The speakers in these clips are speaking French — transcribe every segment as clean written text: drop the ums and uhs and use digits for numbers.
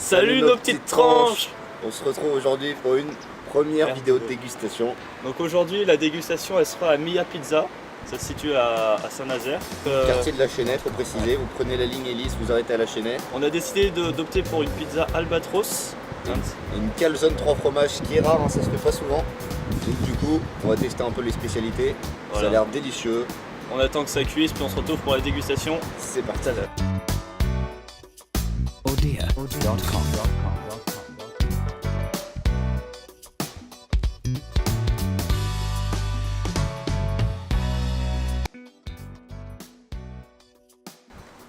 Salut nos petites tranches. On se retrouve aujourd'hui pour une première vidéo de dégustation. Donc aujourd'hui la dégustation elle sera à Mia Pizza, ça se situe à Saint-Nazaire. Quartier de la Chênaie, faut préciser, vous prenez la ligne Hélice, vous arrêtez à la Chênaie. On a décidé d'opter pour une pizza Albatros. Une calzone 3 fromages qui est rare, hein, ça se fait pas souvent. Donc du coup, on va tester un peu les spécialités. Voilà. Ça a l'air délicieux. On attend que ça cuise puis on se retrouve pour la dégustation. C'est parti.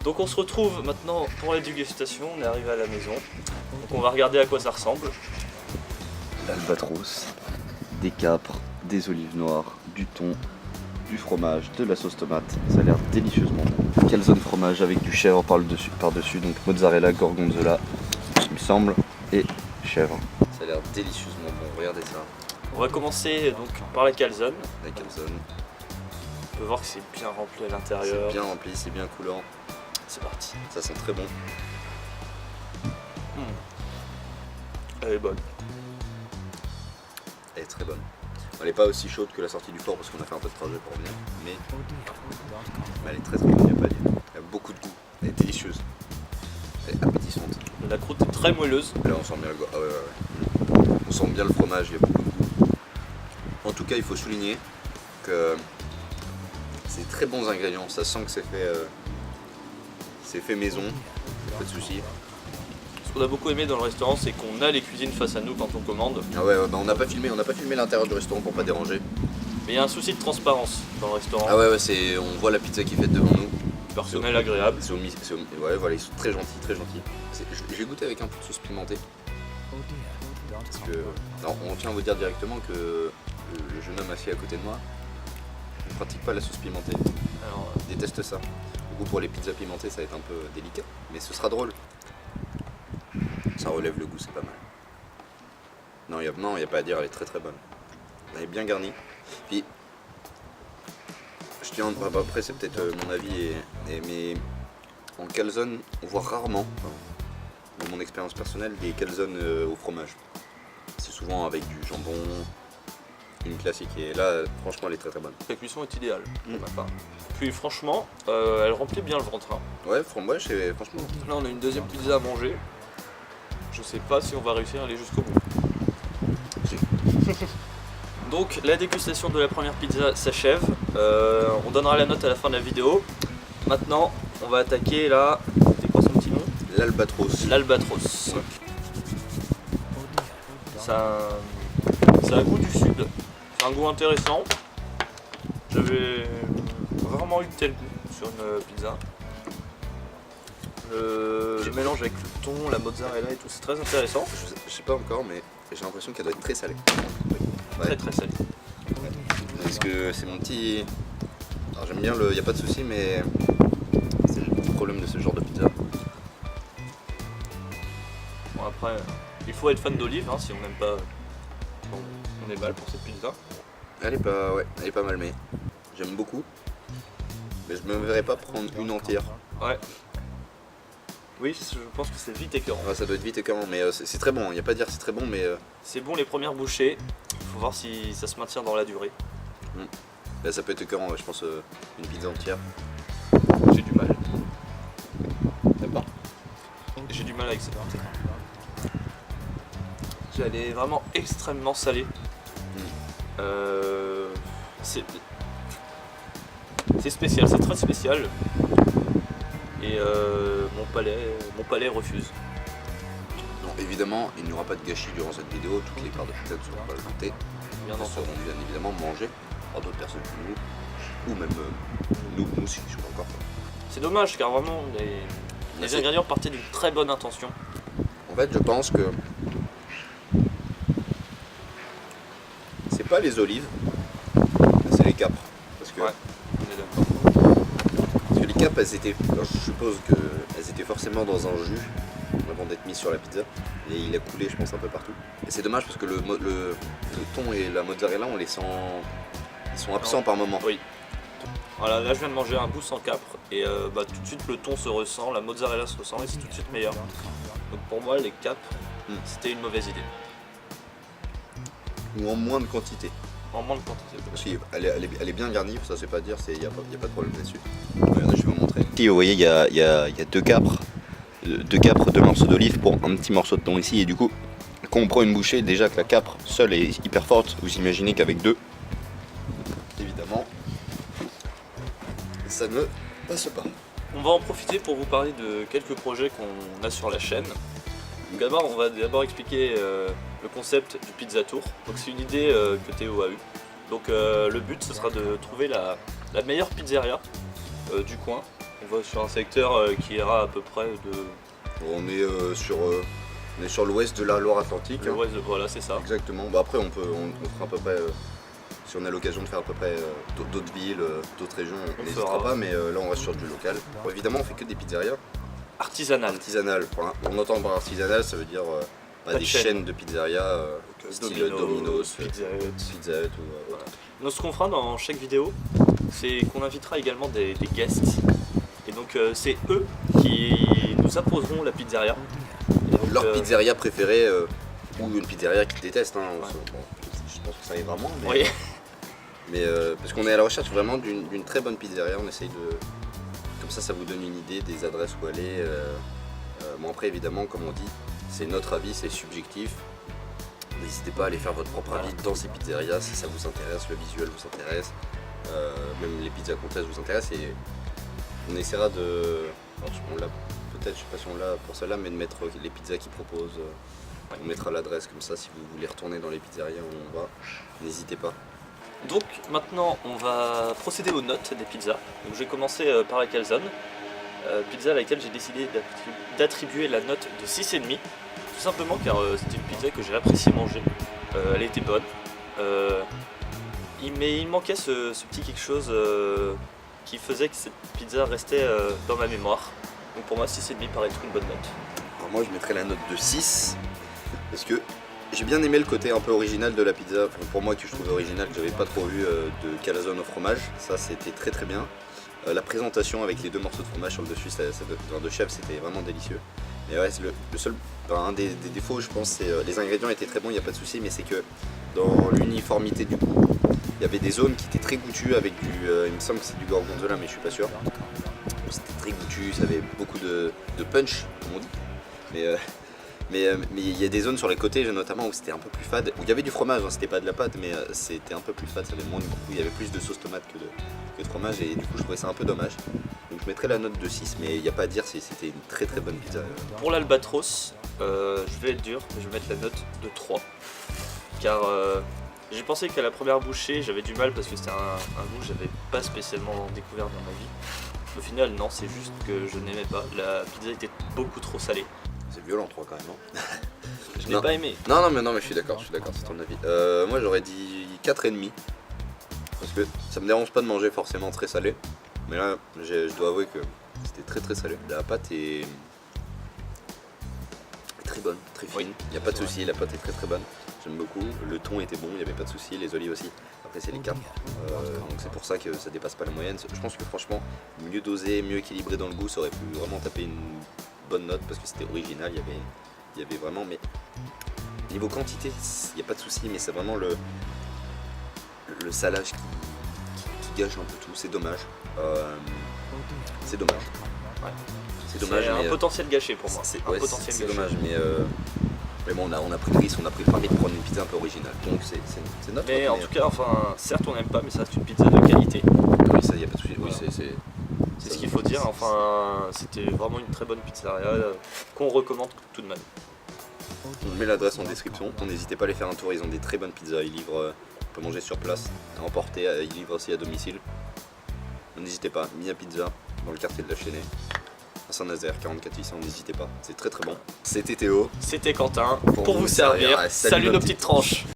Donc on se retrouve maintenant pour la dégustation, on est arrivé à la maison. Donc on va regarder à quoi ça ressemble. L'albatros, des capres, des olives noires, du thon, du fromage, de la sauce tomate. Ça a l'air délicieusement bon. Calzone fromage avec du chèvre par-dessus, donc mozzarella, gorgonzola, il me semble, et chèvre. Ça a l'air délicieusement bon, regardez ça. On va commencer donc par la calzone. La calzone. On peut voir que c'est bien rempli à l'intérieur. C'est bien rempli, c'est bien coulant. C'est parti. Ça sent très bon. Elle est bonne. Elle est très bonne. Elle n'est pas aussi chaude que la sortie du four parce qu'on a fait un peu de trajet pour venir. Mais elle est très très bonne, il n'y a pas à dire. Elle a beaucoup de goût. Elle est délicieuse. Elle est appétissante. La croûte est très moelleuse. Là on sent bien le goût. Ah ouais. On sent bien le fromage, il y a beaucoup de goût. En tout cas, il faut souligner que c'est très bons ingrédients. Ça sent que c'est fait maison, pas de soucis. Ce qu'on a beaucoup aimé dans le restaurant, c'est qu'on a les cuisines face à nous quand on commande. Ah ouais, bah on n'a pas filmé l'intérieur du restaurant pour pas déranger. Mais il y a un souci de transparence dans le restaurant. Ah ouais, on voit la pizza qui est faite devant nous. Personnel agréable. Ouais, voilà, ils sont très gentils, très gentils. J'ai goûté avec un peu de sauce pimentée. Parce que, alors, on tient à vous dire directement que le jeune homme assis à côté de moi ne pratique pas la sauce pimentée. Alors, il déteste ça. Du coup, pour les pizzas pimentées, ça va être un peu délicat, mais ce sera drôle. Ça relève le goût, c'est pas mal. Non, il n'y a pas à dire, elle est très très bonne. Elle est bien garnie. Puis, je tiens, après c'est peut-être mon avis, mais en calzone, on voit rarement, de mon expérience personnelle, des calzones au fromage. C'est souvent avec du jambon, une classique, et là, franchement, elle est très très bonne. La cuisson est idéale, pour ma part. Puis franchement, elle remplit bien le ventre. Hein. Ouais, franchement. Là, on a une deuxième pizza à manger. Je sais pas si on va réussir à aller jusqu'au bout. Donc la dégustation de la première pizza s'achève. On donnera la note à la fin de la vidéo. Maintenant, on va attaquer la... C'est quoi son petit nom? L'Albatros. L'Albatros. Ça a un goût du sud. C'est un goût intéressant. J'avais rarement eu de tel goût sur une pizza. Le mélange avec le thon, la mozzarella et tout, c'est très intéressant. Je sais pas encore, mais j'ai l'impression qu'elle doit être très salée. Ouais. Très très salée. Ouais. Parce que c'est mon petit... Alors j'aime bien le... Y a pas de souci, mais c'est le petit problème de ce genre de pizza. Bon après, il faut être fan d'olive, hein, si on n'aime pas... Bon, on est balle pour cette pizza. Elle est pas mal, mais j'aime beaucoup. Mais je me verrais pas prendre une entière. Ouais. Oui, je pense que c'est vite écœurant. Ouais, ça doit être vite écœurant, mais c'est très bon, il n'y a pas à dire, c'est très bon, mais... C'est bon les premières bouchées, il faut voir si ça se maintient dans la durée. Là, ça peut être écœurant, je pense, une pizza entière. J'ai du mal. T'aimes pas? J'ai du mal avec cette pizza. Elle est vraiment extrêmement salée. C'est spécial, c'est très spécial. Et mon palais refuse. Non, évidemment, il n'y aura pas de gâchis durant cette vidéo. Toutes les parts de pizza ne seront pas ajoutées. Elles seront bien évidemment mangées par d'autres personnes que nous, ou même nous aussi, je suis pas encore. C'est dommage car vraiment les ingrédients partaient d'une très bonne intention. En fait, je pense que c'est pas les olives, c'est les capres. Parce que, ouais, on est d'accord. Parce que les capres, je suppose qu'elles étaient forcément dans un jus avant d'être mises sur la pizza. Et il a coulé, je pense, un peu partout. Et c'est dommage parce que le thon et la mozzarella, on les sent... Ils sont absents par moment. Oui. Voilà, là je viens de manger un bout sans capre et tout de suite le thon se ressent, la mozzarella se ressent et c'est tout de suite meilleur. Donc pour moi, les capes, c'était une mauvaise idée. Ou en moins de quantité. En moins de quantité. Parce qu'elle est bien garnie, ça c'est pas à dire, il n'y a pas de problème là-dessus. Regardez, je vais vous montrer. Ici, vous voyez, il y a deux capres, deux morceaux d'olive pour un petit morceau de thon ici. Et du coup, quand on prend une bouchée, déjà que la capre seule est hyper forte, vous imaginez qu'avec deux, évidemment, ça ne passe pas. On va en profiter pour vous parler de quelques projets qu'on a sur la chaîne. Donc d'abord, on va d'abord expliquer le concept du Pizza Tour. Donc c'est une idée que Théo a eue. Donc le but, ce sera de trouver la meilleure pizzeria du coin. On va sur un secteur qui ira à peu près de... On est sur l'ouest de la Loire-Atlantique. l'ouest de... Voilà, c'est ça. Exactement. Bah après, on fera à peu près... si on a l'occasion de faire à peu près d'autres villes, d'autres régions, on n'hésitera pas, mais là on reste sur du local. Bon, évidemment, on fait que des pizzerias. Artisanal. Artisanal. On entend par artisanal, ça veut dire des chaînes de pizzerias style Domino's, Pizza Hut. Pizza Hut ou Voilà. Donc ce qu'on fera dans chaque vidéo, c'est qu'on invitera également des guests. Et donc c'est eux qui nous imposeront la pizzeria. Et donc, leur pizzeria préférée ou une pizzeria qu'ils détestent. Hein. Ouais. Bon, je pense que ça arrivera moins. Oui. Mais parce qu'on est à la recherche vraiment d'une très bonne pizzeria, on essaye de... Comme ça vous donne une idée des adresses où aller. Bon après évidemment, comme on dit, c'est notre avis, c'est subjectif. N'hésitez pas à aller faire votre propre avis dans ces pizzerias si ça vous intéresse, le visuel vous intéresse, même les pizzas comtesses vous intéressent. Et on essaiera de... On l'a peut-être, je sais pas si on l'a pour celle-là, mais de mettre les pizzas qu'ils proposent. On mettra l'adresse comme ça si vous voulez retourner dans les pizzerias où on va, n'hésitez pas. Donc maintenant on va procéder aux notes des pizzas. Donc je vais commencer par la calzone, pizza à laquelle j'ai décidé d'attribuer la note de 6,5. Tout simplement car c'était une pizza que j'ai apprécié manger, elle était bonne. Mais il manquait ce petit quelque chose qui faisait que cette pizza restait dans ma mémoire. Donc pour moi 6,5 paraît être une bonne note. Alors moi je mettrais la note de 6 parce que j'ai bien aimé le côté un peu original de la pizza, enfin, pour moi que je trouvais original, que j'avais pas trop vu de calzone au fromage, ça c'était très très bien. La présentation avec les deux morceaux de fromage sur le dessus, de chef, c'était vraiment délicieux. Mais ouais, le seul, un des défauts je pense, c'est les ingrédients étaient très bons, il n'y a pas de souci, mais c'est que dans l'uniformité du goût, il y avait des zones qui étaient très goûtues avec du, il me semble que c'est du gorgonzola mais je suis pas sûr. C'était très goûtu, ça avait beaucoup de punch comme on dit. Mais il y a des zones sur les côtés notamment où c'était un peu plus fade, où il y avait du fromage, hein, c'était pas de la pâte, mais c'était un peu plus fade, ça avait moins de goût, il y avait plus de sauce tomate que de fromage et du coup je trouvais ça un peu dommage. Donc je mettrais la note de 6, mais il n'y a pas à dire si c'était une très très bonne pizza. Pour l'albatros, je vais être dur, mais je vais mettre la note de 3. Car j'ai pensé qu'à la première bouchée j'avais du mal parce que c'était un goût que j'avais pas spécialement découvert dans ma vie. Au final non, c'est juste que je n'aimais pas, la pizza était beaucoup trop salée. C'est violent 3 quand même, non? Je n'ai pas aimé. Non mais je suis d'accord, c'est ton avis. Moi j'aurais dit 4,5. Parce que ça me dérange pas de manger forcément très salé. Mais là, je dois avouer que c'était très très salé. La pâte est très bonne, très fine. Oui. Il n'y a pas de souci, la pâte est très très bonne. J'aime beaucoup. Le thon était bon, il n'y avait pas de souci. Les olives aussi. Après, c'est les capres. Donc c'est pour ça que ça dépasse pas la moyenne. Je pense que franchement, mieux dosé, mieux équilibré dans le goût, ça aurait pu vraiment taper une bonne note parce que c'était original. Il y avait vraiment. Mais niveau quantité, il n'y a pas de souci, mais c'est vraiment le salage qui gâche un peu tout. C'est dommage. C'est dommage. Ouais. C'est dommage. C'est un potentiel gâché pour moi. C'est gâché. dommage, mais bon, on a pris le risque, on a pris le pari de prendre une pizza un peu originale. Donc c'est notre. Mais en tout cas, enfin, certes on n'aime pas, mais ça reste une pizza de qualité. Oui, ça y a pas de souci. Oui, c'est ce qu'il faut dire. Enfin, c'était vraiment une très bonne pizzeria qu'on recommande tout de même. On met l'adresse en description. N'hésitez pas à aller faire un tour. Ils ont des très bonnes pizzas. Ils livrent, on peut manger sur place, à emporter. Ils livrent aussi à domicile. N'hésitez pas. Mia Pizza dans le quartier de la Chênaie, à Saint-Nazaire, 44 800. N'hésitez pas. C'est très très bon. C'était Théo. C'était Quentin pour vous servir. Salut Salut nos petites tranches.